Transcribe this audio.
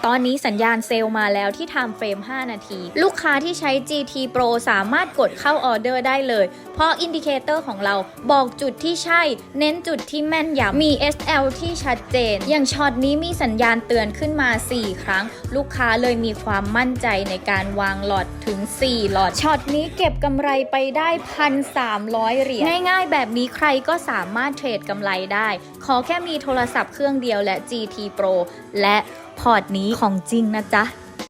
ตอนนี้สัญญาณเซลล์มาแล้วที่ Time Frame 5 นาทีลูกค้าที่ใช้ GT Pro สามารถกดเข้าออเดอร์ได้เลยเพราะอินดิเคเตอร์ของเราบอกจุดที่ใช่เน้นจุดที่แม่นยำมี SL ที่ชัดเจนอย่างช็อตนี้มีสัญญาณเตือนขึ้นมา4 ครั้งลูกค้าเลยมีความมั่นใจในการวางหลอดถึง4 หลอดช็อตนี้เก็บกำไรไปได้ 1,300 เหรียญง่ายๆแบบนี้ใครก็สามารถเทรดกำไรได้ขอแค่มีโทรศัพท์เครื่องเดียวและ GT Pro และพอร์ตนี้ของจริงนะจ๊ะ